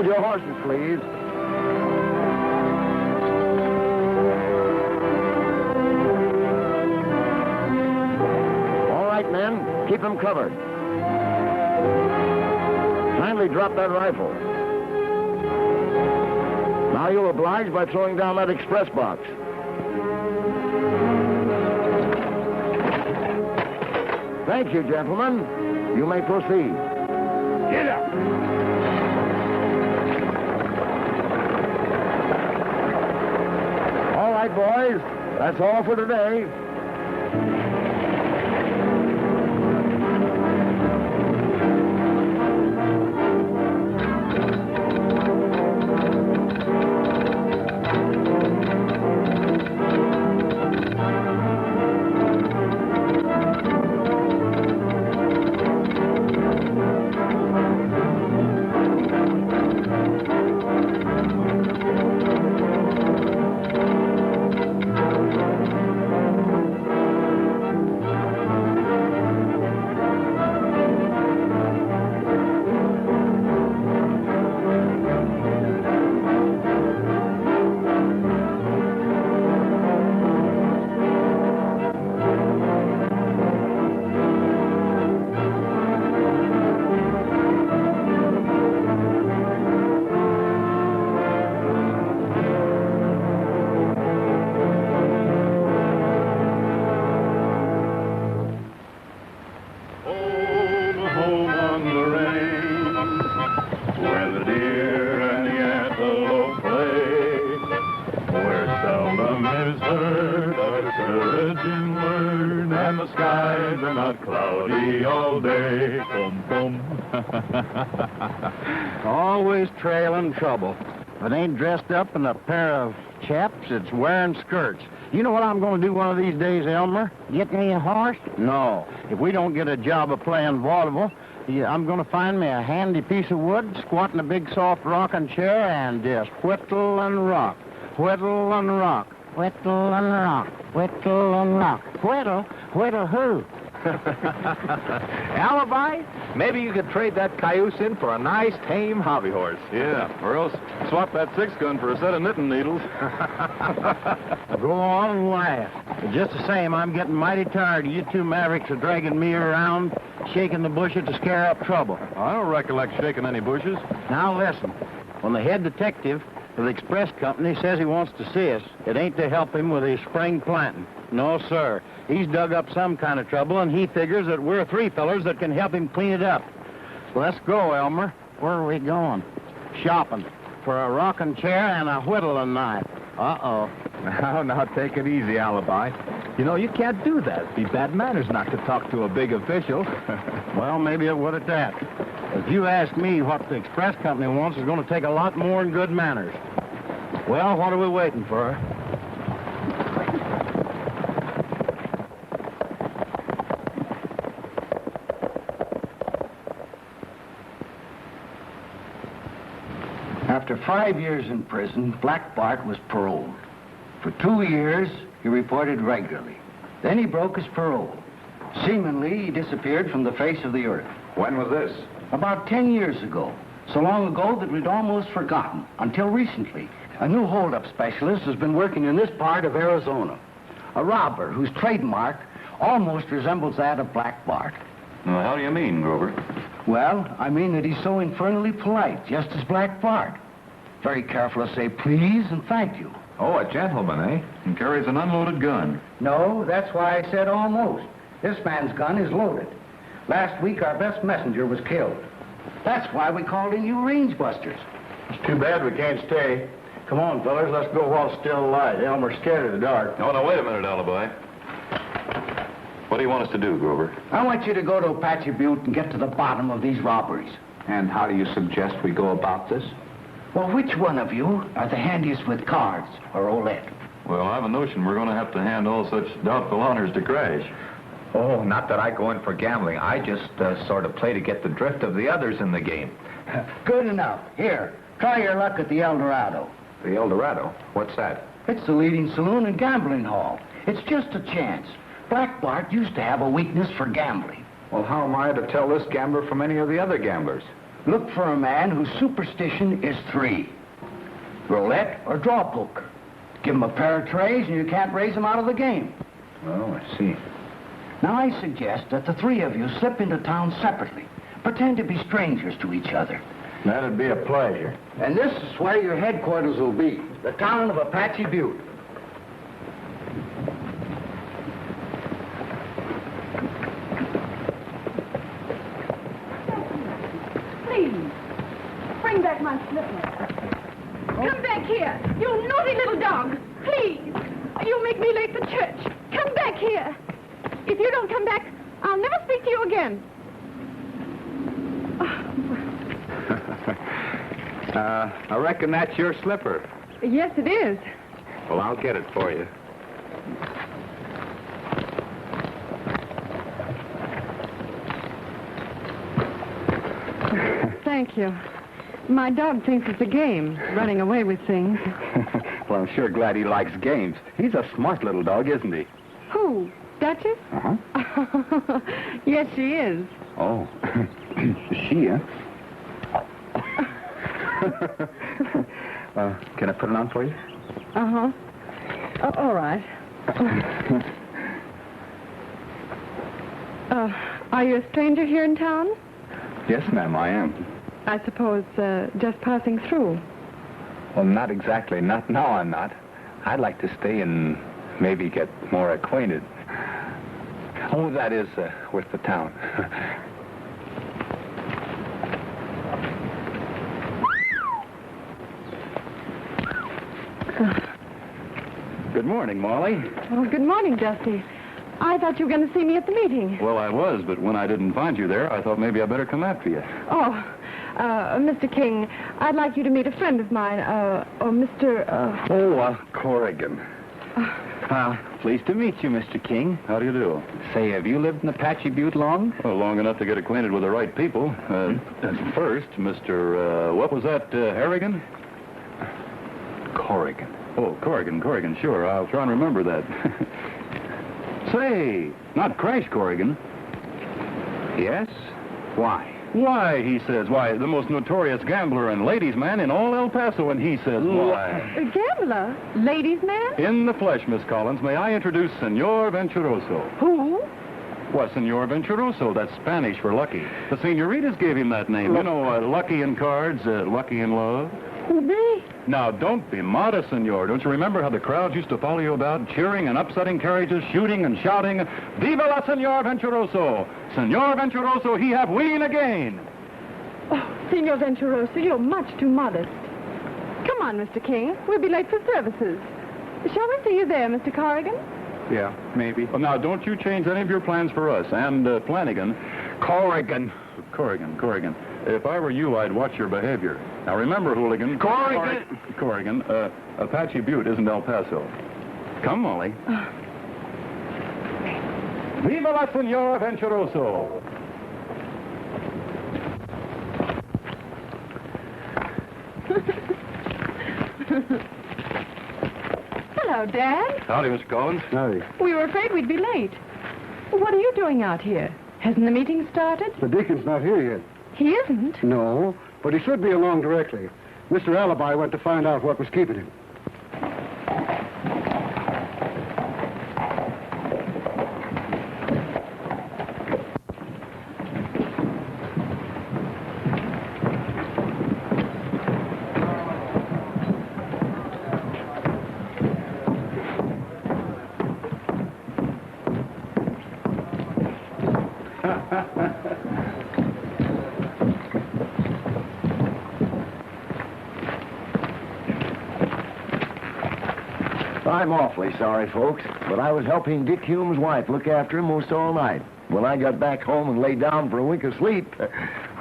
Hold your horses, please. All right, men. Keep them covered. Kindly drop that rifle. Now you'll oblige by throwing down that express box. Thank you, gentlemen. You may proceed. Get up! All right, boys. That's all for today. Always trailing trouble. If it ain't dressed up in a pair of chaps, it's wearing skirts. You know what I'm going to do one of these days, Elmer? Get me a horse? No. If we don't get a job of playing vaudeville, I'm going to find me a handy piece of wood, squat in a big soft rocking chair, and just whittle and rock. Whittle and rock. Whittle and rock. Whittle and rock. Whittle? Whittle who? Alibi? Maybe you could trade that cayuse in for a nice, tame hobby horse. Yeah, or else swap that 6-gun for a set of knitting needles. Go on and laugh. But just the same, I'm getting mighty tired of you two mavericks are dragging me around, shaking the bushes to scare up trouble. I don't recollect shaking any bushes. Now listen, when the head detective of the express company says he wants to see us, it ain't to help him with his spring planting. No, sir. He's dug up some kind of trouble, and he figures that we're three fellers that can help him clean it up. Let's go, Elmer. Where are we going? Shopping for a rocking chair and a whittling knife. Uh-oh. Now, take it easy, Alibi. You know, you can't do that. It'd be bad manners not to talk to a big official. Well, maybe it would at that. If you ask me what the express company wants, it's going to take a lot more than good manners. Well, what are we waiting for? After 5 years in prison, Black Bart was paroled. For 2 years, he reported regularly. Then he broke his parole. Seemingly, he disappeared from the face of the earth. When was this? About 10 years ago. So long ago that we'd almost forgotten, until recently. A new hold-up specialist has been working in this part of Arizona. A robber whose trademark almost resembles that of Black Bart. Well, how do you mean, Grover? Well, I mean that he's so infernally polite, just as Black Bart. Very careful to say please and thank you. Oh, a gentleman, eh? And carries an unloaded gun. No, that's why I said almost. This man's gun is loaded. Last week, our best messenger was killed. That's why we called in you range busters. It's too bad we can't stay. Come on, fellas, let's go while it's still light. Elmer's scared of the dark. Oh, now, wait a minute, Alibi. What do you want us to do, Grover? I want you to go to Apache Butte and get to the bottom of these robberies. And how do you suggest we go about this? Well, which one of you are the handiest with cards or roulette? Well, I have a notion we're going to have to hand all such doubtful honors to Crash. Oh, not that I go in for gambling. I just sort of play to get the drift of the others in the game. Good enough. Here, try your luck at the El Dorado. The El Dorado? What's that? It's the leading saloon and gambling hall. It's just a chance. Black Bart used to have a weakness for gambling. Well, how am I to tell this gambler from any of the other gamblers? look for a man whose superstition is 3. Roulette or draw poker. Give him a pair of trays and you can't raise him out of the game. Oh, I see. Now, I suggest that the 3 of you slip into town separately. Pretend to be strangers to each other. That'd be a pleasure. And this is where your headquarters will be, the town of Apache Butte. Please, bring back my slipper. Come back here, you naughty little dog. Please, you'll make me late for church. Come back here. If you don't come back, I'll never speak to you again. I reckon that's your slipper. Yes, it is. Well, I'll get it for you. Thank you. My dog thinks it's a game, running away with things. Well, I'm sure glad he likes games. He's a smart little dog, isn't he? Who? Duchess? Uh-huh. Yes, she is. Oh. Is she, huh? Can I put it on for you? Uh-huh. Oh, all right. Are you a stranger here in town? Yes, ma'am, I am. I suppose just passing through. Well, not exactly. Not now, I'm not. I'd like to stay and maybe get more acquainted. Oh, that is with the town. Good morning, Molly. Oh, good morning, Dusty. I thought you were going to see me at the meeting. Well, I was, but when I didn't find you there, I thought maybe I better come after you. Oh, Mr. King, I'd like you to meet a friend of mine, Mr. Corrigan. Pleased to meet you, Mr. King. How do you do? Say, have you lived in Apache Butte long? Well, long enough to get acquainted with the right people. First, Mr. What was that, Harrigan? Corrigan. Oh, Corrigan, sure. I'll try and remember that. Say, not Crash Corrigan. Yes? Why? Why, he says, why, the most notorious gambler and ladies' man in all El Paso, and he says, why? A gambler? Ladies' man? In the flesh, Miss Collins, may I introduce Senor Venturoso? Who? Well, Senor Venturoso, that's Spanish for lucky. The senoritas gave him that name. You know, lucky in cards, lucky in love. Who, me? Now, don't be modest, senor. Don't you remember how the crowds used to follow you about, cheering and upsetting carriages, shooting and shouting, Viva la Senor Venturoso! Senor Venturoso, he have win again! Oh, Senor Venturoso, you're much too modest. Come on, Mr. King. We'll be late for services. Shall we see you there, Mr. Corrigan? Yeah, maybe. Well, now, don't you change any of your plans for us. And Flanagan... Corrigan. If I were you, I'd watch your behavior. Now, remember, hooligan... Corrigan, Apache Butte isn't El Paso. Come, Molly. Viva la Senora Venturoso! Hello, Dad. Howdy, Mr. Collins. Howdy. We were afraid we'd be late. What are you doing out here? Hasn't the meeting started? The deacon's not here yet. He isn't. No, but he should be along directly. Mr. Alibi went to find out what was keeping him. I'm awfully sorry, folks, but I was helping Dick Hume's wife look after him most all night. When I got back home and laid down for a wink of sleep,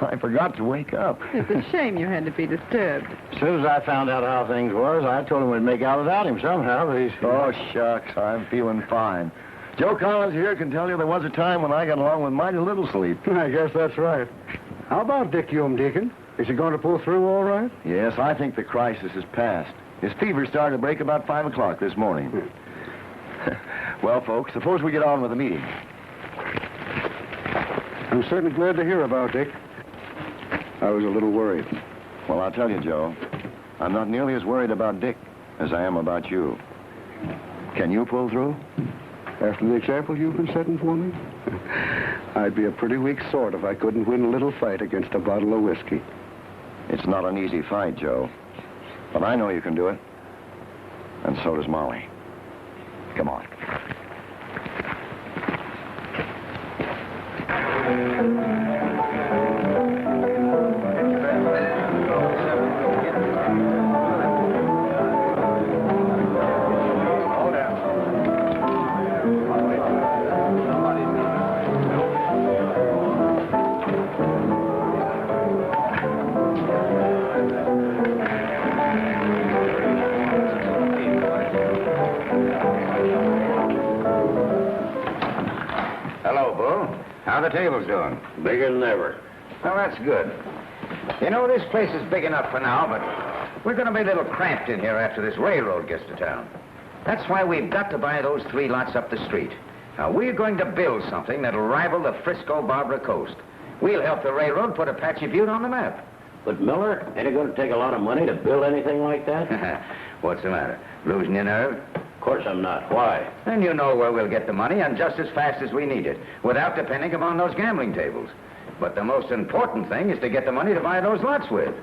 I forgot to wake up. It's a shame you had to be disturbed. As soon as I found out how things was, I told him we'd make out without him somehow, but he's... Oh, shucks, I'm feeling fine. Joe Collins here can tell you there was a time when I got along with mighty little sleep. I guess that's right. How about Dick Hume, Deacon? Is he going to pull through all right? Yes, I think the crisis is past. His fever started to break about 5 o'clock this morning. Well, folks, suppose we get on with the meeting. I'm certainly glad to hear about Dick. I was a little worried. Well, I'll tell you, Joe, I'm not nearly as worried about Dick as I am about you. Can you pull through? After the example you've been setting for me? I'd be a pretty weak sort if I couldn't win a little fight against a bottle of whiskey. It's not an easy fight, Joe. But I know you can do it. And so does Molly. Come on. How the table's doing? Bigger than ever. Well, that's good. You know, this place is big enough for now, but we're going to be a little cramped in here after this railroad gets to town. That's why we've got to buy those 3 lots up the street. Now, we're going to build something that'll rival the Frisco-Barbara coast. We'll help the railroad put Apache Butte on the map. But, Miller, ain't it going to take a lot of money to build anything like that? What's the matter? Losing your nerve? Of course I'm not. Why? Then you know where we'll get the money, and just as fast as we need it, without depending upon those gambling tables. But the most important thing is to get the money to buy those lots with.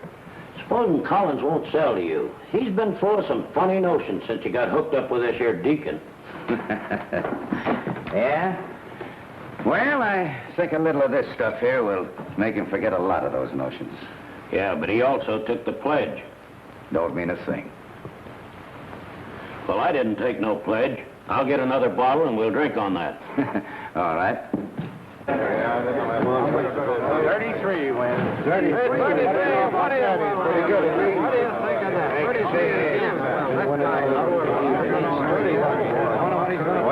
Supposing Collins won't sell to you. He's been full of some funny notions since you got hooked up with this here deacon. Yeah? Well, I think a little of this stuff here will make him forget a lot of those notions. Yeah, but he also took the pledge. Don't mean a thing. Well, I didn't take no pledge. I'll get another bottle and we'll drink on that. All right. 33 wins. 33. Pretty good. What do you think of that?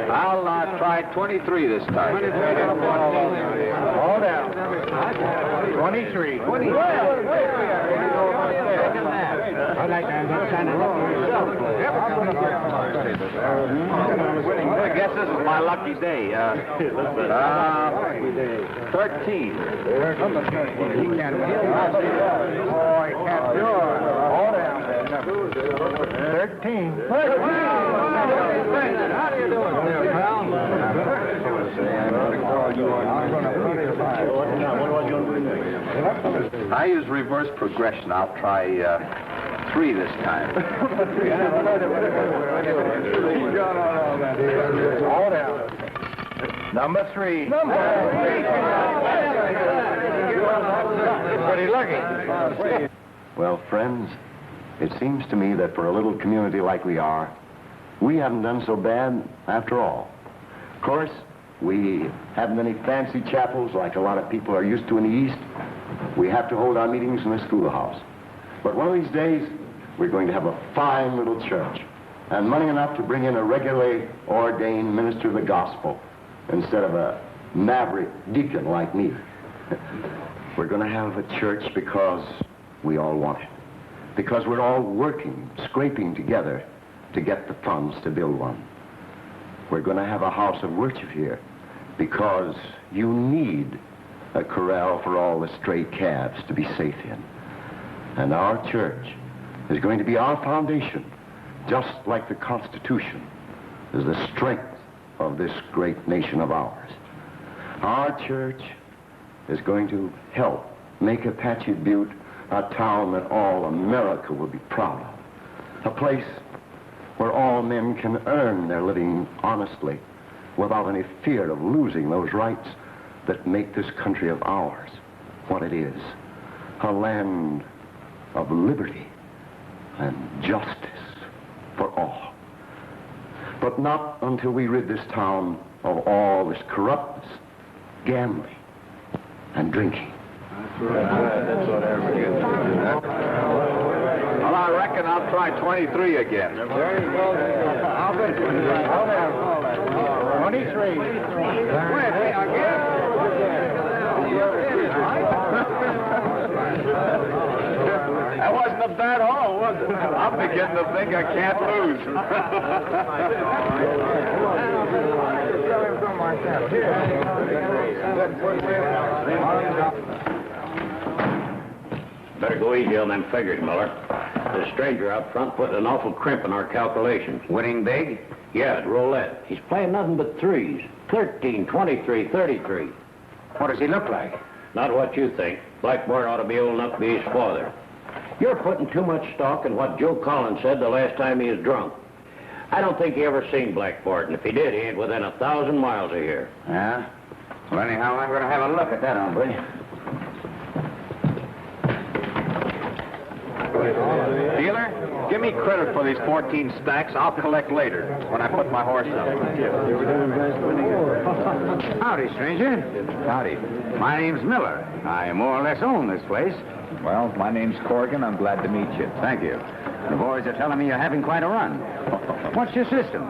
Well, I'll try 23 this time. All down. 23. I'd like to have that kind of luck myself. I guess this is my lucky day. 13. Number 13. He can't do it. Oh, he can't do it. All down. 13. How do you do it there, pal? I use reverse progression. I'll try 3 this time. All down. Number 3. Pretty lucky. Well, friends, it seems to me that for a little community like we are, we haven't done so bad after all. Of course, we haven't any fancy chapels like a lot of people are used to in the East. We have to hold our meetings in the schoolhouse. But one of these days, we're going to have a fine little church and money enough to bring in a regularly ordained minister of the gospel instead of a maverick deacon like me. We're going to have a church because we all want it. Because we're all working, scraping together to get the funds to build one. We're going to have a house of worship here because you need a corral for all the stray calves to be safe in. And our church is going to be our foundation, just like the Constitution is the strength of this great nation of ours. Our church is going to help make Apache Butte a town that all America will be proud of. A place where all men can earn their living honestly without any fear of losing those rights that make this country of ours what it is. A land of liberty and justice for all. But not until we rid this town of all this corruptness, gambling, and drinking. That's right. That's what everybody gets. Well, I reckon I'll try 23 again. There you go. I'll bet 23. 23. Again? That wasn't a bad haul, was it? I'm beginning to think I can't lose. go easy on them figures, Miller. The stranger out front put an awful crimp in our calculations. Winning big? Yeah, at roulette. He's playing nothing but threes. 13, 23, 33. What does he look like? Not what you think. Black Bart ought to be old enough to be his father. You're putting too much stock in what Joe Collins said the last time he was drunk. I don't think he ever seen Black Bart, and if he did, he ain't within 1,000 miles of here. Yeah? Well, anyhow, I'm going to have a look at that hombre. Dealer, give me credit for these 14 stacks. I'll collect later when I put my horse up. Howdy, stranger. Howdy. My name's Miller. I more or less own this place. Well, my name's Corrigan. I'm glad to meet you. Thank you. The boys are telling me you're having quite a run. What's your system?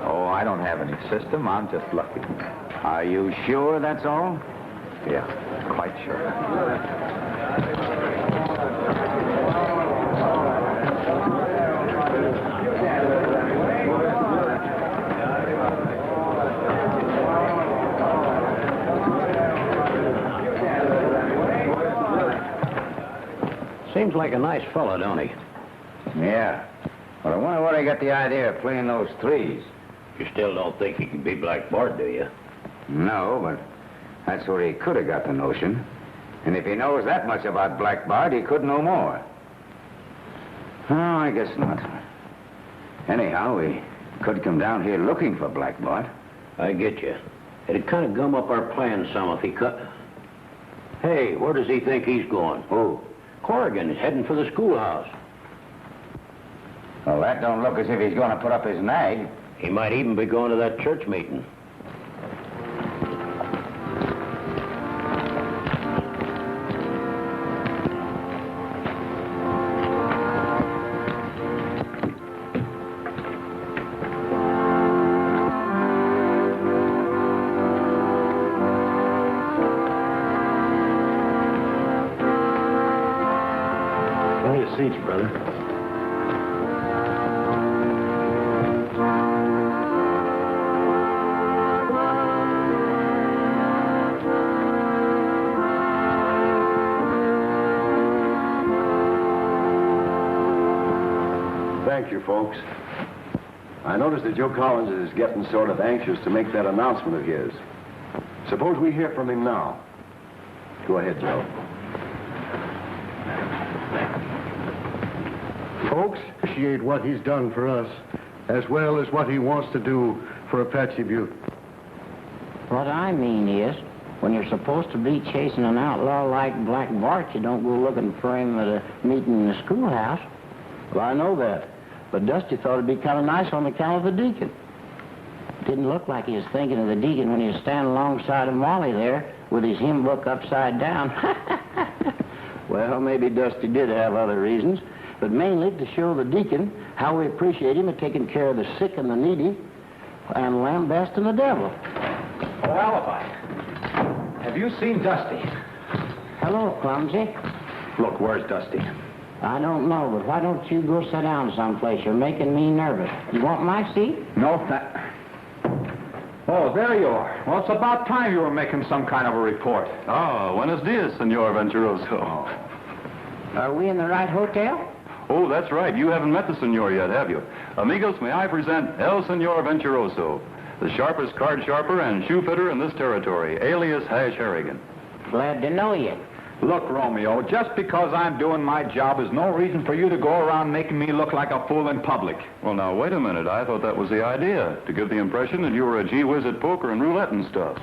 Oh, I don't have any system. I'm just lucky. Are you sure that's all? Yeah, quite sure. Seems like a nice fellow, don't he? Yeah. Well, I wonder where he got the idea of playing those threes. You still don't think he can be Black Bart, do you? No, but that's where he could have got the notion. And if he knows that much about Black Bart, he could know more. Oh, I guess not. Anyhow, we could come down here looking for Black Bart. I get you. It'd kind of gum up our plans some if he cut. Hey, where does he think he's going? Who? Corrigan is heading for the schoolhouse. Well, that don't look as if he's going to put up his nag. He might even be going to that church meeting. Seats, brother. Thank you, folks. I noticed that Joe Collins is getting sort of anxious to make that announcement of his. Suppose we hear from him now. Go ahead, Joe. Folks, appreciate what he's done for us, as well as what he wants to do for Apache Butte. What I mean is, when you're supposed to be chasing an outlaw like Black Bart, you don't go looking for him at a meeting in the schoolhouse. Well, I know that. But Dusty thought it'd be kind of nice on account of the deacon. Didn't look like he was thinking of the deacon when he was standing alongside of Molly there with his hymn book upside down. Well, maybe Dusty did have other reasons, but mainly to show the deacon how we appreciate him at taking care of the sick and the needy and lambasting the devil. Oh, Alibi. Have you seen Dusty? Hello, Clumsy. Look, where's Dusty? I don't know, but why don't you go sit down someplace? You're making me nervous. You want my seat? No, Oh, there you are. Well, it's about time you were making some kind of a report. Oh, buenos dias, Senor Venturoso. Are we in the right hotel? Oh, that's right. You haven't met the senor yet, have you? Amigos, may I present El Senor Venturoso, the sharpest card sharper and shoe fitter in this territory, alias Hash Harrigan. Glad to know you. Look, Romeo, just because I'm doing my job is no reason for you to go around making me look like a fool in public. Well, now, wait a minute. I thought that was the idea, to give the impression that you were a gee-whiz at poker and roulette and stuff.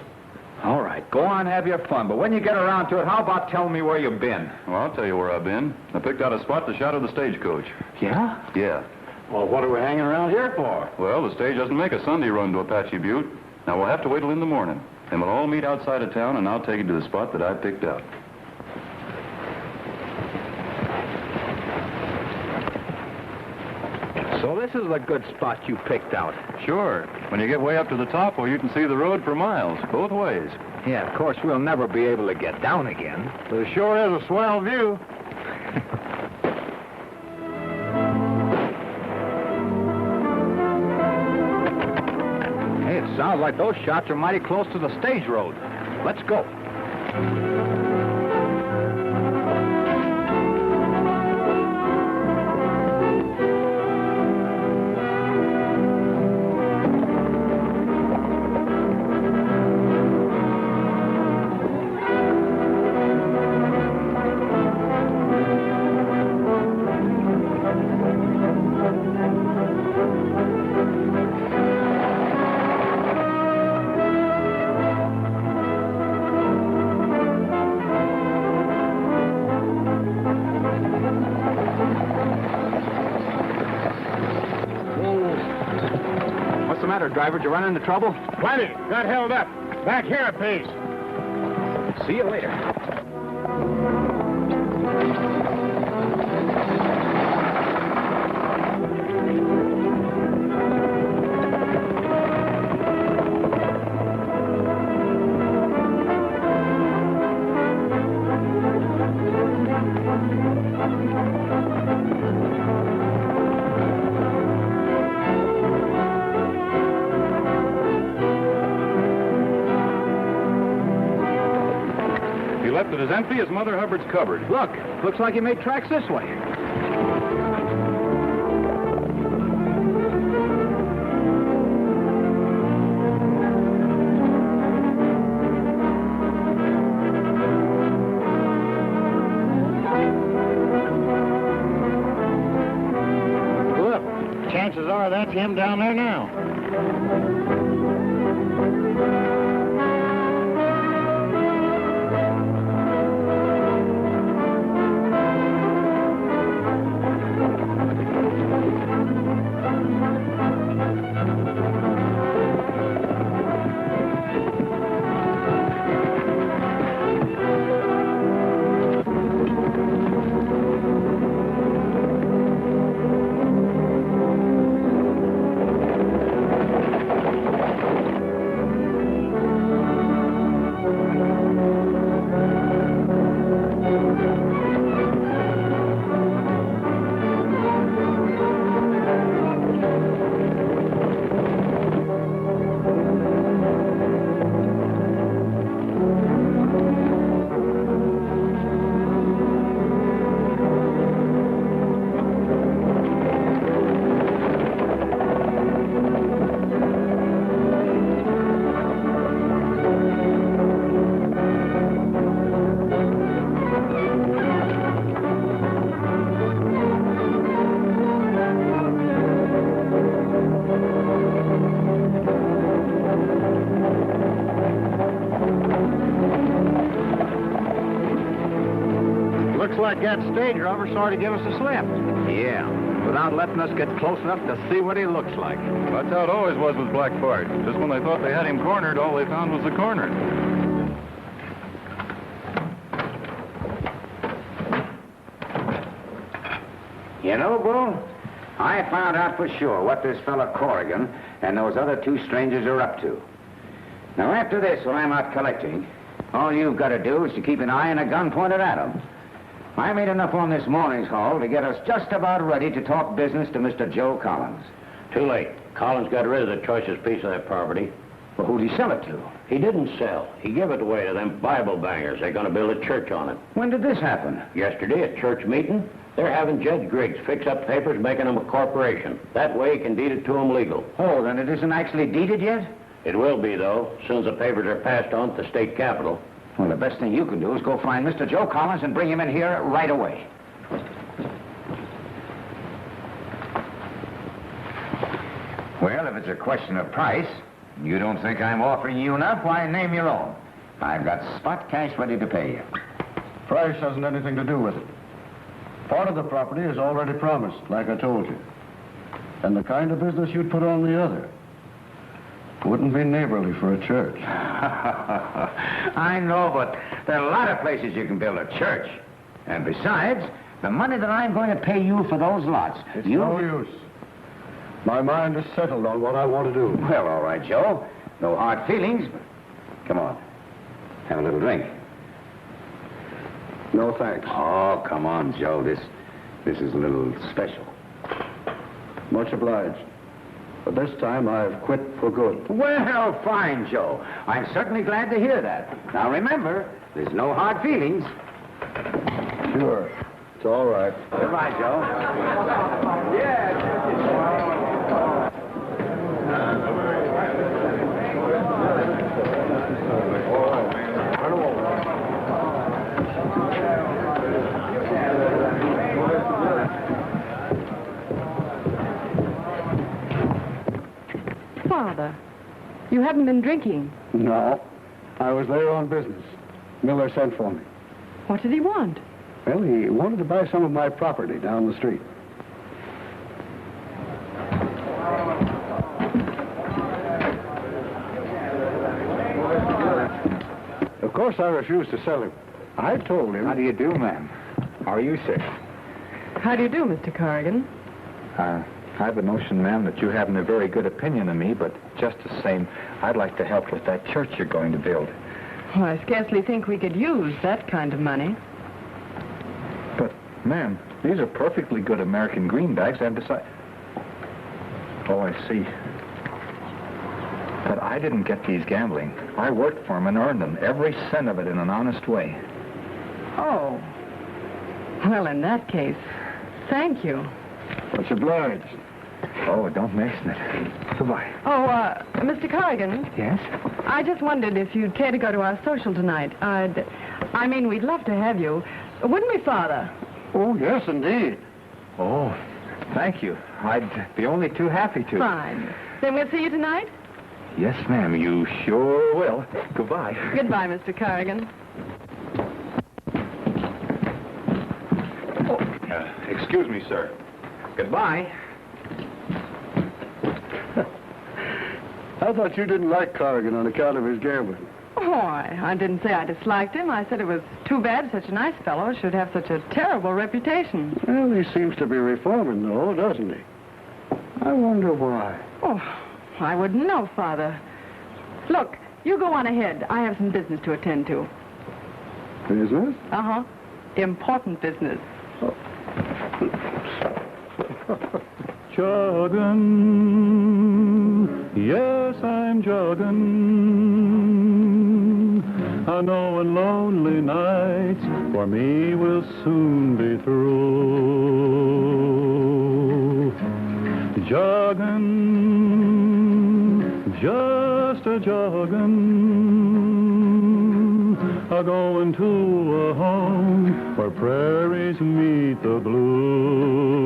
All right, go on, have your fun. But when you get around to it, how about telling me where you've been? Well, I'll tell you where I've been. I picked out a spot to shadow the stagecoach. Yeah? Yeah. Well, what are we hanging around here for? Well, the stage doesn't make a Sunday run to Apache Butte. Now, we'll have to wait till in the morning. Then we'll all meet outside of town, and I'll take you to the spot that I picked out. So this is a good spot you picked out. Sure. When you get way up to the top, well, you can see the road for miles, both ways. Yeah, of course, we'll never be able to get down again. But it sure is a swell view. Hey, it sounds like those shots are mighty close to the stage road. Let's go. matter, driver? Did you run into trouble? Plenty. Got held up. Back here a piece. See you later. Left it as empty as Mother Hubbard's cupboard. Look, looks like you made tracks this way. Look, chances are that's him down there now. Like that stage robber sort of give us a slip. Yeah, without letting us get close enough to see what he looks like. That's how it always was with Black Bart. Just when they thought they had him cornered, all they found was the corner. You know, Bull, I found out for sure what this fella Corrigan and those other two strangers are up to. Now, after this, when I'm out collecting, all you've got to do is to keep an eye and a gun pointed at them. I made enough on this morning's haul to get us just about ready to talk business to Mr. Joe Collins. Too late. Collins got rid of the choicest piece of that property. Well, who'd he sell it to? He didn't sell. He gave it away to them Bible bangers. They're going to build a church on it. When did this happen? Yesterday at church meeting, they're having Judge Griggs fix up papers making them a corporation. That way he can deed it to them legal. Oh, then it isn't actually deeded yet? It will be, though, as soon as the papers are passed on to the state capitol. Well, the best thing you can do is go find Mr. Joe Collins and bring him in here right away. Well, if it's a question of price, you don't think I'm offering you enough, why name your own. I've got spot cash ready to pay you. Price hasn't anything to do with it. Part of the property is already promised, like I told you. And the kind of business you'd put on the other wouldn't be neighborly for a church. I know, but there are a lot of places you can build a church. And besides, the money that I'm going to pay you for those lots... It's no use. My mind is settled on what I want to do. Well, all right, Joe. No hard feelings, but... Come on. Have a little drink. No, thanks. Oh, come on, Joe. This is a little special. Much obliged. But this time I've quit for good. Well, fine, Joe. I'm certainly glad to hear that. Now, remember, there's no hard feelings. Sure. It's all right. Goodbye, Joe. Father, you haven't been drinking. No. I was there on business. Miller sent for me. What did he want? Well, he wanted to buy some of my property down the street. course I refused to sell him. I told him... How do you do, ma'am? How are you, sir? How do you do, Mr. Corrigan? I have a notion, ma'am, that you haven't a very good opinion of me, but just the same, I'd like to help with that church you're going to build. Well, I scarcely think we could use that kind of money. But, ma'am, these are perfectly good American greenbacks. I've decided... Oh, I see. But I didn't get these gambling. I worked for them and earned them, every cent of it in an honest way. Oh. Well, in that case, thank you. Much obliged. Oh, don't mention it. Goodbye. Oh, Mr. Corrigan. Yes? I just wondered if you'd care to go to our social tonight. I mean, we'd love to have you. Wouldn't we, Father? Oh, yes, indeed. Oh, thank you. I'd be only too happy to. Fine. Then we'll see you tonight? Yes, ma'am, you sure will. Goodbye. Goodbye, Mr. Corrigan. Excuse me, sir. Goodbye. I thought you didn't like Corrigan on account of his gambling. Oh, I didn't say I disliked him. I said it was too bad such a nice fellow should have such a terrible reputation. Well, he seems to be reforming, though, doesn't he? I wonder why. Oh, I wouldn't know, Father. Look, you go on ahead. I have some business to attend to. Business? Uh-huh. Important business. Jogging, yes, I'm jogging. I know in lonely nights for me will soon be through. Jogging, just a jogging, a going to a home where prairies meet the blue.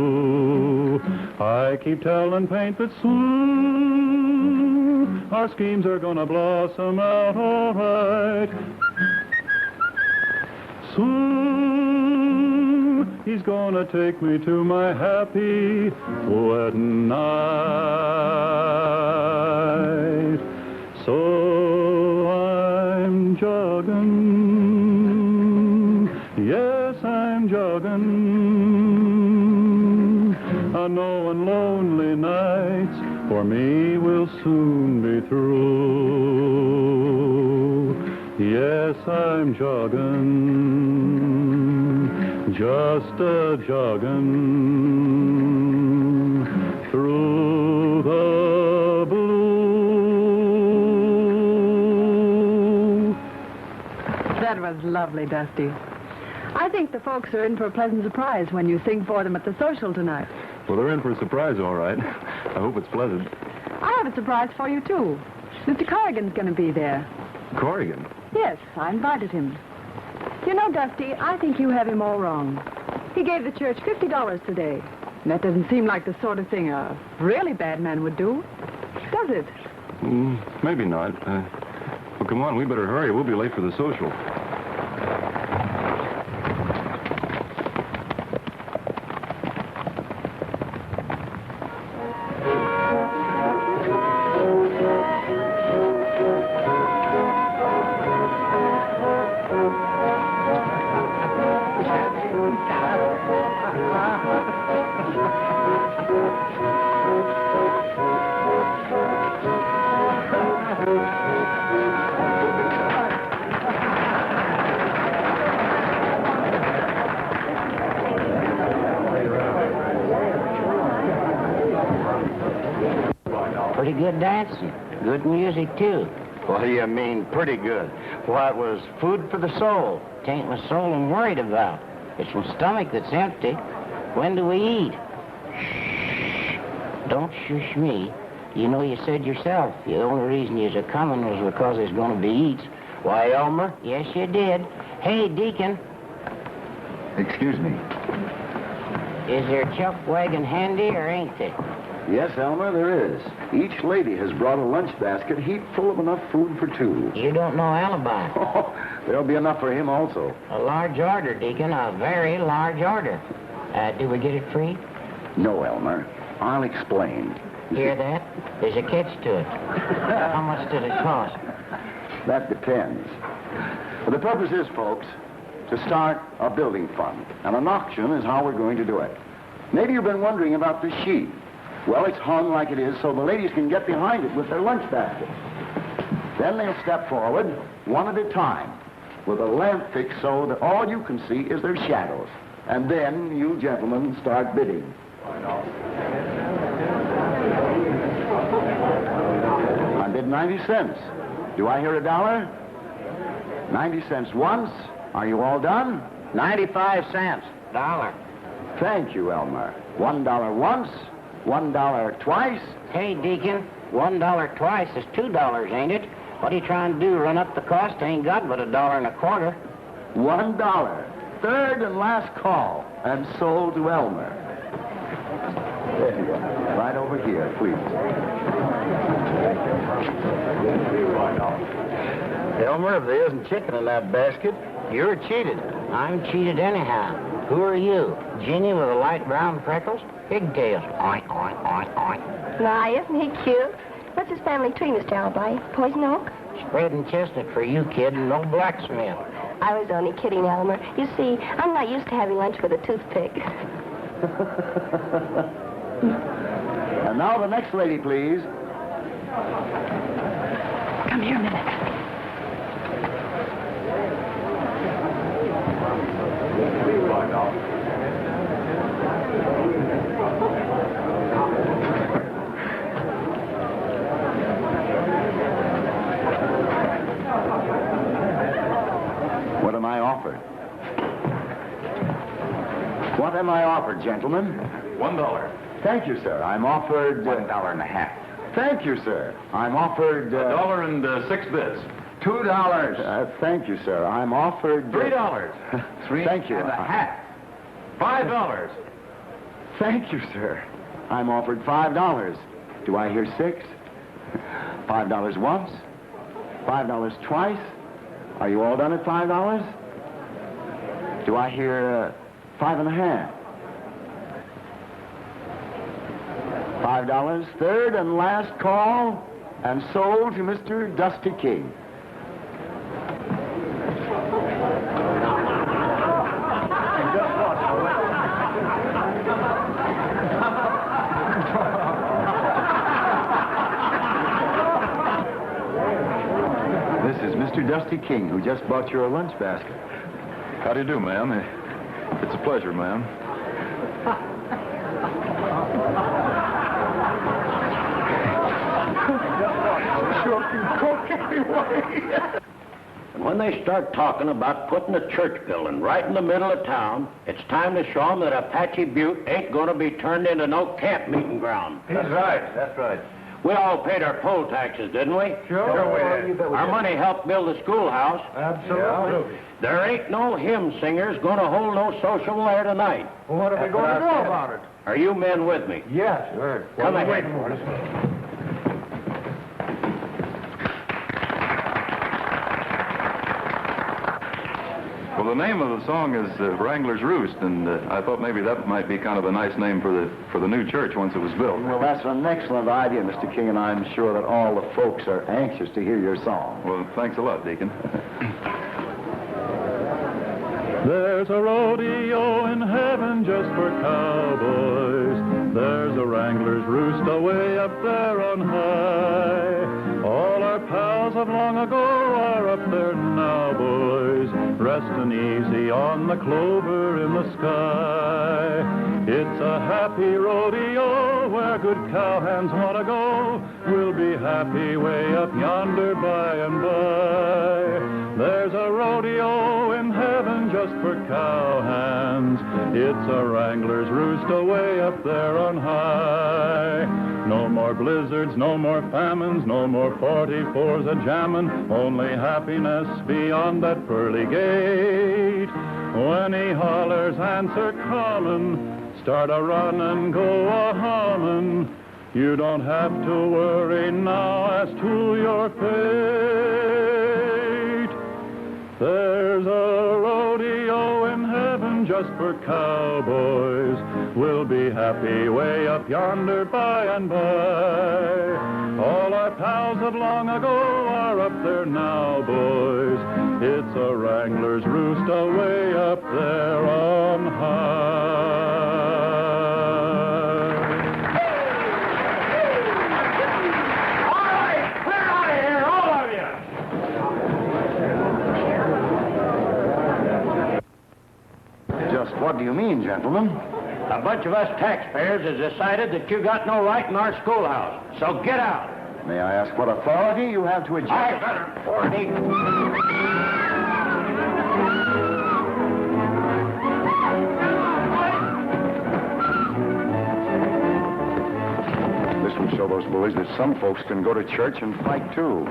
I keep telling paint that soon our schemes are gonna blossom out all right. Soon he's gonna take me to my happy wedding night. So I'm jogging, yes, I'm jogging. I know in lonely nights for me will soon be through. Yes, I'm jogging, just a jogging through the blue. That was lovely, Dusty. I think the folks are in for a pleasant surprise when you sing for them at the social tonight. Well, they're in for a surprise, all right. I hope it's pleasant. I have a surprise for you, too. Mr. Corrigan's going to be there. Corrigan? Yes, I invited him. You know, Dusty, I think you have him all wrong. He gave the church $50 today. And that doesn't seem like the sort of thing a really bad man would do, does it? Maybe not. Well, come on, we better hurry. We'll be late for the social. Pretty good dancing. Good music, too. What do you mean, pretty good? Why, it was food for the soul. Tain't my soul I'm worried about. It's my stomach that's empty. When do we eat? Shh. Don't shush me. You know, you said yourself, the only reason you're coming was because there's going to be eats. Why, Elmer? Yes, you did. Hey, Deacon. Excuse me. Is there a chuck wagon handy or ain't there? Yes, Elmer, there is. Each lady has brought a lunch basket heaped full of enough food for two. You don't know alibi. Oh, there'll be enough for him also. A large order, Deacon, a very large order. Do we get it free? No, Elmer. I'll explain. Hear that? There's a catch to it. How much did it cost? That depends. The purpose is, folks, to start a building fund. And an auction is how we're going to do it. Maybe you've been wondering about the sheet. Well, it's hung like it is so the ladies can get behind it with their lunch baskets. Then they'll step forward, one at a time, with a lamp fixed so that all you can see is their shadows. And then you gentlemen start bidding. I bid 90 cents. Do I hear $1? 90 cents once. Are you all done? 95 cents. $1. Thank you, Elmer. $1 once, $1 twice. Hey, Deacon, $1 twice is $2, ain't it? What are you trying to do, run up the cost? Ain't got but $1.25. $1. Third and last call, and sold to Elmer. There you go. Right over here, please. Elmer, if there isn't chicken in that basket, you're cheated. I'm cheated anyhow. Who are you? Genie with the light brown freckles? Pigtails. Oink, oink, oink, oink. My, isn't he cute? What's his family tree, Mr. Albright? Poison oak? Spread and chestnut for you, kid, and no blacksmith. I was only kidding, Elmer. You see, I'm not used to having lunch with a toothpick. And now the next lady, please. Come here a minute. What am I offered? What am I offered, gentlemen? $1. Thank you, sir. I'm offered... $1.50. Thank you, sir. I'm offered... $1.06 bits. $2. Thank you, sir. I'm offered... $3. Thank you. $5. Thank you, sir. I'm offered $5. Do I hear 6? $5 once? $5 twice? Are you all done at $5? Do I hear 5.5? $5, third and last call, and sold to Mr. Dusty King. This is Mr. Dusty King, who just bought your lunch basket. How do you do, ma'am? It's a pleasure, ma'am. And when they start talking about putting a church building right in the middle of town, it's time to show them that Apache Butte ain't going to be turned into no camp meeting ground. That's right. That's right. We all paid our poll taxes, didn't we? Sure we did. Our money helped build the schoolhouse. Absolutely. There ain't no hymn singers going to hold no social there tonight. Well, what are we going to do about it? Are you men with me? Yes, sir. Come ahead. Well, the name of the song is Wrangler's Roost, and I thought maybe that might be kind of a nice name for the new church once it was built. Well, that's an excellent idea, Mr. King, and I'm sure that all the folks are anxious to hear your song. Well, thanks a lot, Deacon. There's a rodeo in heaven just for cowboys. There's a Wrangler's Roost away up there on high. All our pals of long ago are up there now, boys, resting easy on the clover in the sky. It's a happy rodeo where good cowhands want to go. We'll be happy way up yonder by and by. There's a rodeo in heaven just for cowhands. It's a Wrangler's Roost away up there on high. No more blizzards, no more famines, no more 44s a-jammin', only happiness beyond that pearly gate. When he hollers, answer common, start a runnin', go a hummin'. You don't have to worry now as to your fate. There's a rodeo in heaven heaven just for cowboys. We'll be happy way up yonder by and by. All our pals of long ago are up there now, boys. It's a Wrangler's roost away up there on high. What do you mean, gentlemen? A bunch of us taxpayers has decided that you got no right in our schoolhouse. So get out. May I ask what authority you have to eject? I better authority. This will show those bullies that some folks can go to church and fight, too.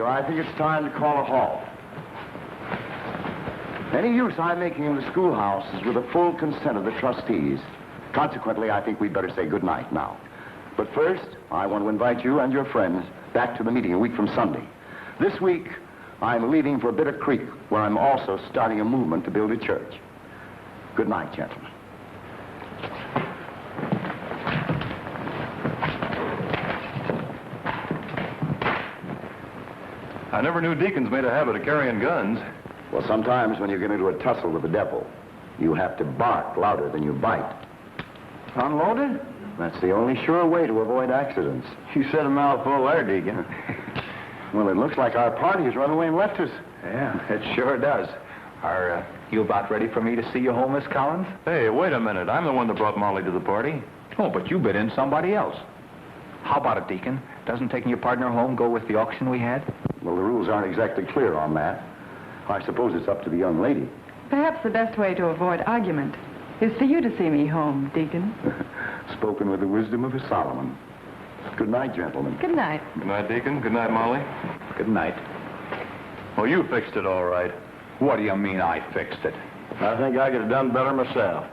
I think it's time to call a halt. Any use I'm making in the schoolhouse is with the full consent of the trustees. Consequently, I think we'd better say good night now. But first, I want to invite you and your friends back to the meeting a week from Sunday. This week, I'm leaving for Bitter Creek, where I'm also starting a movement to build a church. Good night, gentlemen. I never knew deacons made a habit of carrying guns. Well, sometimes when you get into a tussle with the devil, you have to bark louder than you bite. Unloaded? That's the only sure way to avoid accidents. You said a mouthful there, Deacon. Well, it looks like our party has run away and left us. Yeah, it sure does. Are you about ready for me to see you home, Miss Collins? Hey, wait a minute. I'm the one that brought Molly to the party. Oh, but you bid in somebody else. How about it, Deacon? Doesn't taking your partner home go with the auction we had? Well, the rules aren't exactly clear on that. I suppose it's up to the young lady. Perhaps the best way to avoid argument is for you to see me home, Deacon. Spoken with the wisdom of a Solomon. Good night, gentlemen. Good night. Good night, Deacon. Good night, Molly. Good night. Oh, you fixed it all right. What do you mean I fixed it? I think I could have done better myself.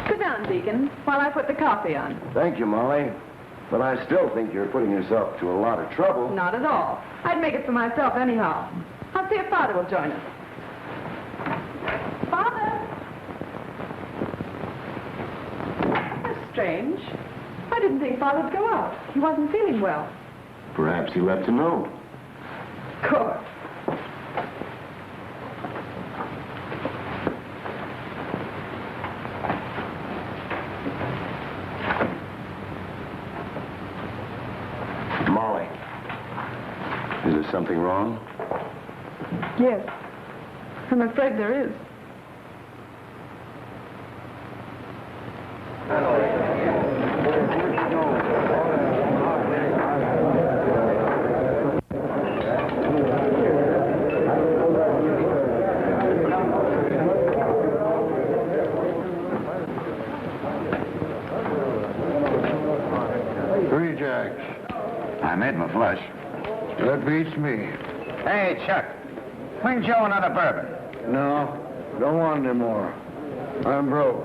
Sit down, Deacon, while I put the coffee on. Thank you, Molly. But I still think you're putting yourself to a lot of trouble. Not at all. I'd make it for myself anyhow. I'll see if Father will join us. Father! That's strange. I didn't think Father'd go out. He wasn't feeling well. Perhaps he left a note. Of course. Molly, is there something wrong? Yes. I'm afraid there is. I made my flush. That beats me. Hey, Chuck. Bring Joe another bourbon. No, don't want any more. I'm broke.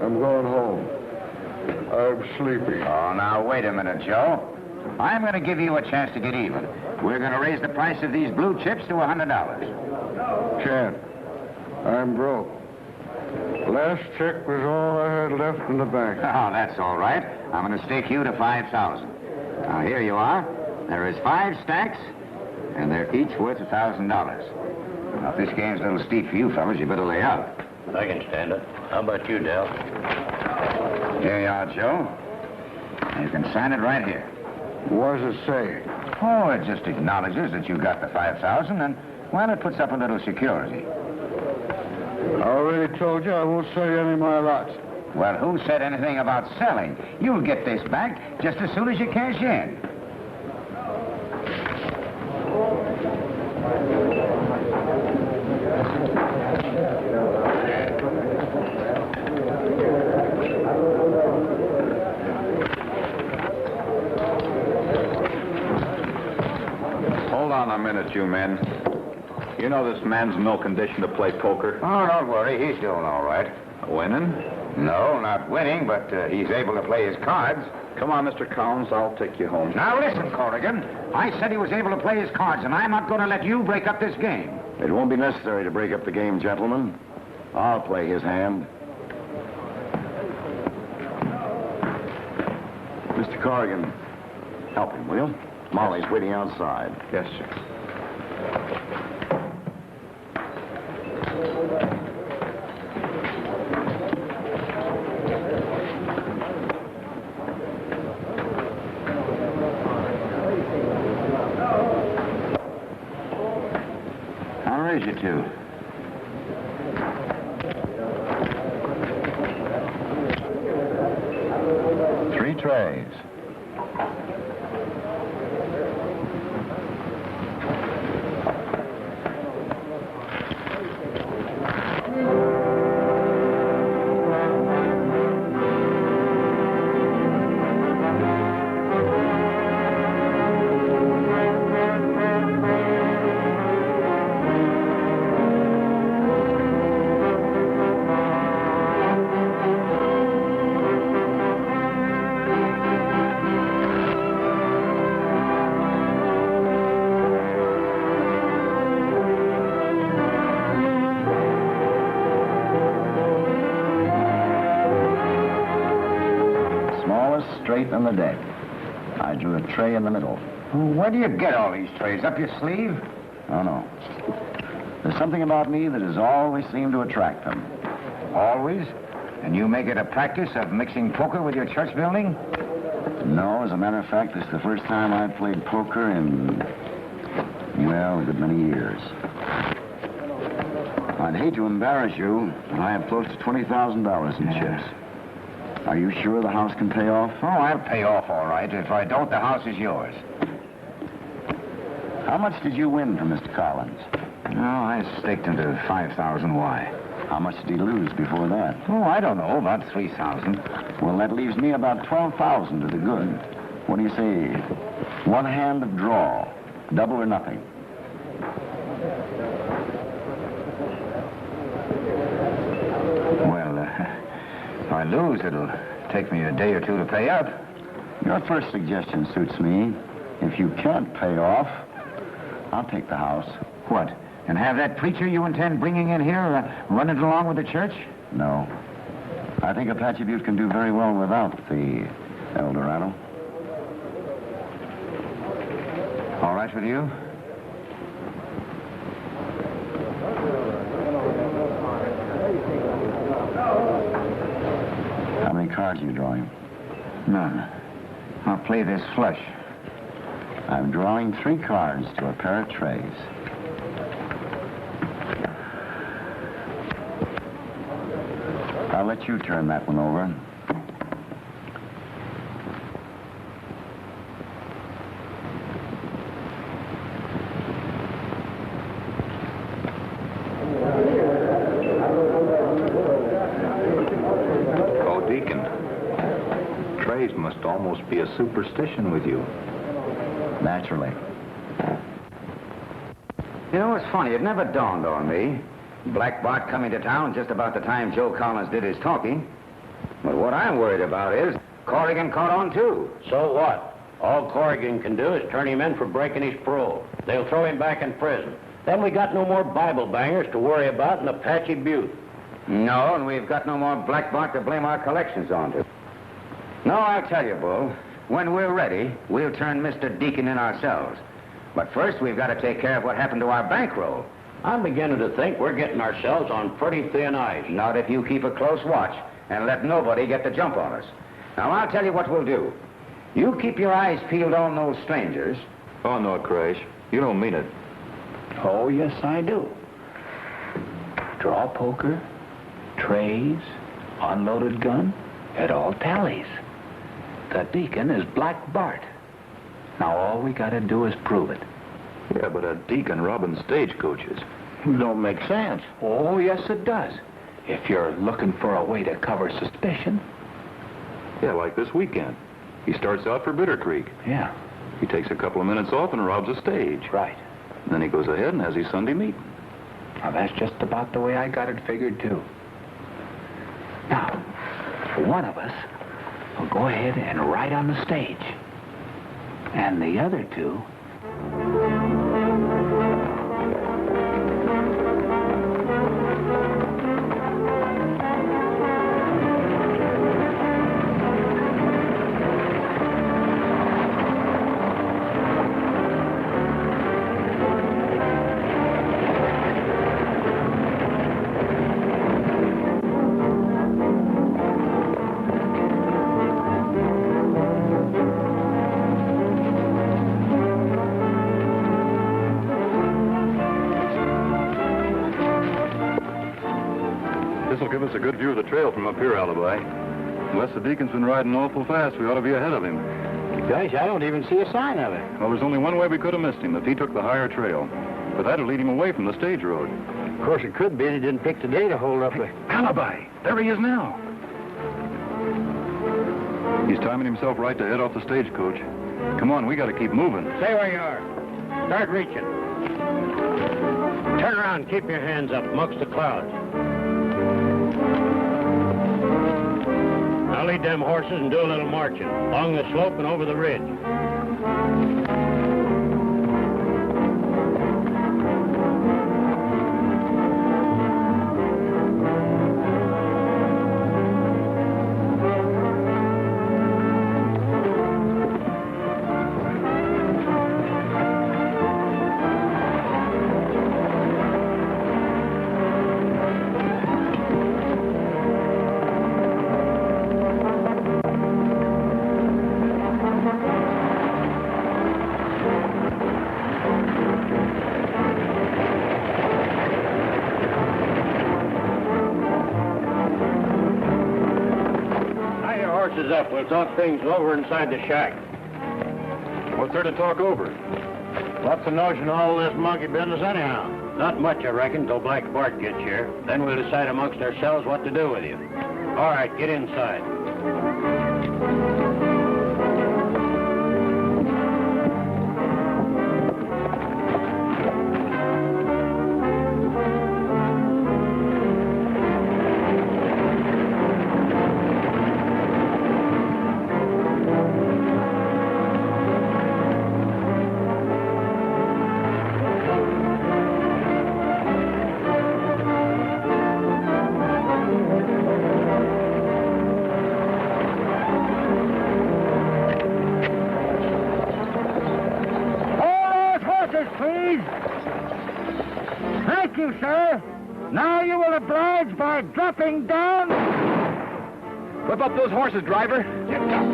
I'm going home. I'm sleepy. Oh, now, wait a minute, Joe. I'm going to give you a chance to get even. We're going to raise the price of these blue chips to $100. Can't. I'm broke. Last check was all I had left in the bank. Oh, that's all right. I'm going to stake you to $5,000. Now, here you are. There is 5 stacks, and they're each worth $1,000. Now, if this game's a little steep for you fellas, you better lay out. I can stand it. How about you, Del? Here you are, Joe. And you can sign it right here. What does it say? Oh, it just acknowledges that you got the 5,000 and, well, it puts up a little security. I already told you I won't sell you any of my lots. Well, who said anything about selling? You'll get this back just as soon as you cash in. Hold on a minute, you men. You know this man's in no condition to play poker. Oh, don't worry. He's doing all right. Winning? No, not winning, but he's able to play his cards. Come on, Mr. Collins, I'll take you home. Now listen, Corrigan. I said he was able to play his cards, and I'm not going to let you break up this game. It won't be necessary to break up the game, gentlemen. I'll play his hand. Mr. Corrigan, help him, will you? Molly's waiting outside. Yes, sir. I'll raise you two. Three trays. Straight on the deck. I drew a tray in the middle. Where do you get all these trays? Up your sleeve? Oh, no. There's something about me that has always seemed to attract them. Always? And you make it a practice of mixing poker with your church building? No, as a matter of fact, this is the first time I've played poker in, well, a good many years. I'd hate to embarrass you, but I have close to $20,000 in chips. Are you sure the house can pay off? Oh, I'll pay off all right. If I don't, the house is yours. How much did you win from Mr. Collins? Oh, I staked him to 5,000. Why? How much did he lose before that? Oh, I don't know. About 3,000. Well, that leaves me about 12,000 to the good. What do you say? One hand of draw. Double or nothing. Well, if I lose, it'll take me a day or two to pay up. Your first suggestion suits me. If you can't pay off, I'll take the house. What? And have that preacher you intend bringing in here run it along with the church? No. I think Apache Butte can do very well without the El Dorado. All right with you? How many cards are you drawing? None. I'll play this flush. I'm drawing 3 cards to a pair of trays. I'll let you turn that one over. Oh, Deacon. Trays must almost be a superstition with you. Naturally. You know, it's funny. It never dawned on me. Black Bart coming to town just about the time Joe Collins did his talking. But what I'm worried about is Corrigan caught on, too. So what? All Corrigan can do is turn him in for breaking his parole. They'll throw him back in prison. Then we got no more Bible bangers to worry about in Apache Butte. No, and we've got no more Black Bart to blame our collections on to. No, I'll tell you, Bull. When we're ready, we'll turn Mr. Deacon in ourselves. But first, we've got to take care of what happened to our bankroll. I'm beginning to think we're getting ourselves on pretty thin ice. Not if you keep a close watch and let nobody get the jump on us. Now, I'll tell you what we'll do. You keep your eyes peeled on those strangers. Oh, no, Crash. You don't mean it. Oh, yes, I do. Draw poker, trays, unloaded gun, it all tallies. The deacon is Black Bart. Now all we gotta do is prove it. Yeah, but a deacon robbing stagecoaches. Don't make sense. Oh, yes, it does. If you're looking for a way to cover suspicion. Yeah, like this weekend. He starts out for Bitter Creek. Yeah. He takes a couple of minutes off and robs a stage. Right. And then he goes ahead and has his Sunday meeting. Now, that's just about the way I got it figured, too. Now, one of us will go ahead and ride on the stage. And the other two... This'll give us a good view of the trail from up here, Alibi. Unless the deacon's been riding awful fast, we ought to be ahead of him. Gosh, I don't even see a sign of it. Well, there's only one way we could have missed him, if he took the higher trail. But that'd lead him away from the stage road. Of course, it could be he didn't pick today to hold up the... Alibi! There he is now. He's timing himself right to head off the stagecoach. Come on, we gotta keep moving. Stay where you are. Start reaching. Turn around, keep your hands up amongst the clouds. I'll lead them horses and do a little marching, along the slope and over the ridge. Up. We'll talk things over inside the shack. What's there to talk over? What's the notion of all this monkey business anyhow? Not much, I reckon, till Black Bart gets here. Then we'll decide amongst ourselves what to do with you. All right, get inside. Dropping down. Whip up those horses, driver. Get up.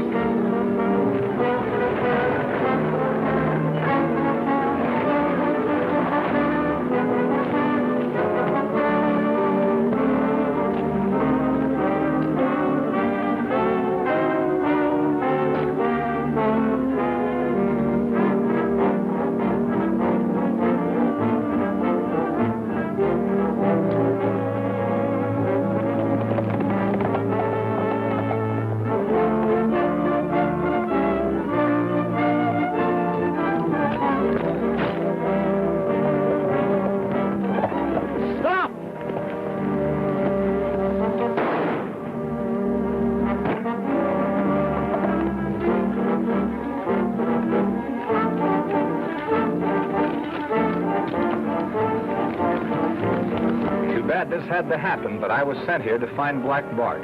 This had to happen, but I was sent here to find Black Bart.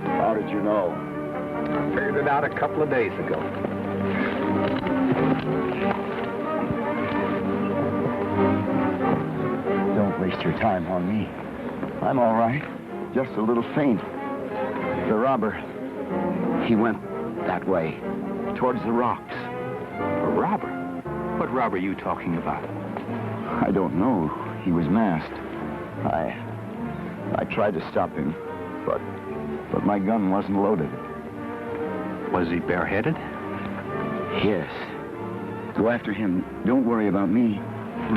How did you know? I figured it out a couple of days ago. Don't waste your time on me. I'm all right. Just a little faint. The robber, he went that way. Towards the rocks. A robber? What robber are you talking about? I don't know. He was masked. I tried to stop him, but my gun wasn't loaded. Was he bareheaded? Yes. Go after him. Don't worry about me.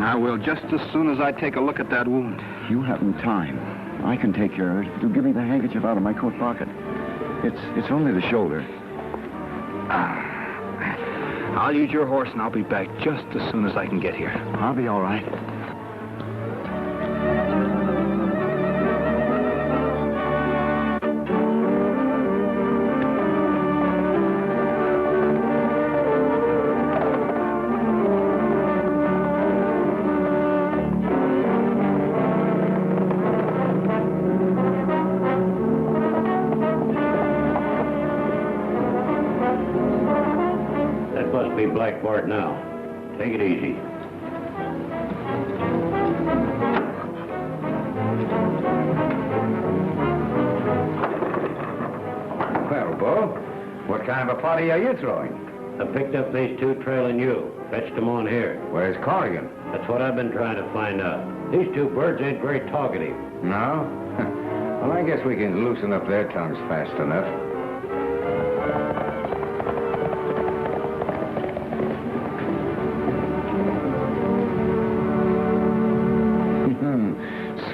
I will just as soon as I take a look at that wound. You haven't time. I can take care of it. You give me the handkerchief out of my coat pocket. It's only the shoulder. I'll use your horse and I'll be back just as soon as I can get here. I'll be all right. Black Bart now. Take it easy. Well, Bo, what kind of a party are you throwing? I picked up these two trailing you. Fetched them on here. Where's Corrigan? That's what I've been trying to find out. These two birds ain't very talkative. No? Well, I guess we can loosen up their tongues fast enough.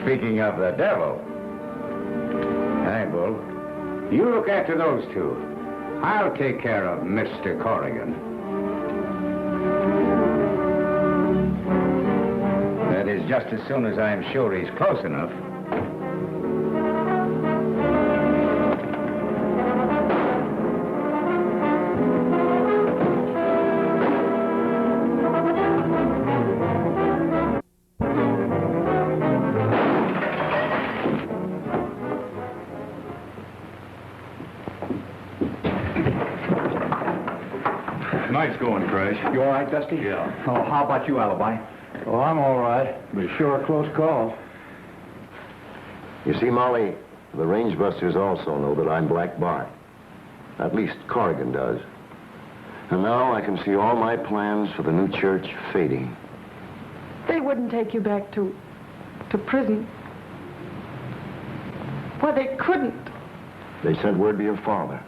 Speaking of the devil. Hey, Bull. You look after those two. I'll take care of Mr. Corrigan. That is, just as soon as I'm sure he's close enough. Nice going, Crash. You all right, Dusty? Yeah. Oh, how about you, Alibi? Oh, I'm all right. But sure a close call. You see, Molly, the range busters also know that I'm Black Bart. At least Corrigan does. And now I can see all my plans for the new church fading. They wouldn't take you back to prison. Well, they couldn't. They sent word to your father.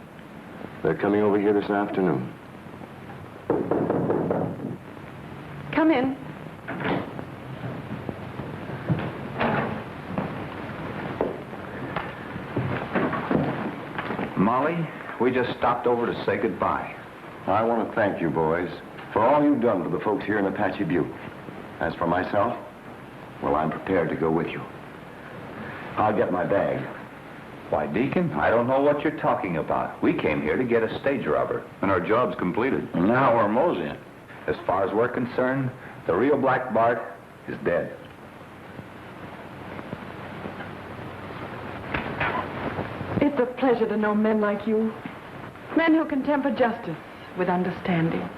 They're coming over here this afternoon. Come in. Molly, we just stopped over to say goodbye. I want to thank you, boys, for all you've done for the folks here in Apache Butte. As for myself, well, I'm prepared to go with you. I'll get my bag. Why, Deacon, I don't know what you're talking about. We came here to get a stage robber. And our job's completed. And now we're moseying. As far as we're concerned, the real Black Bart is dead. It's a pleasure to know men like you. Men who can temper justice with understanding.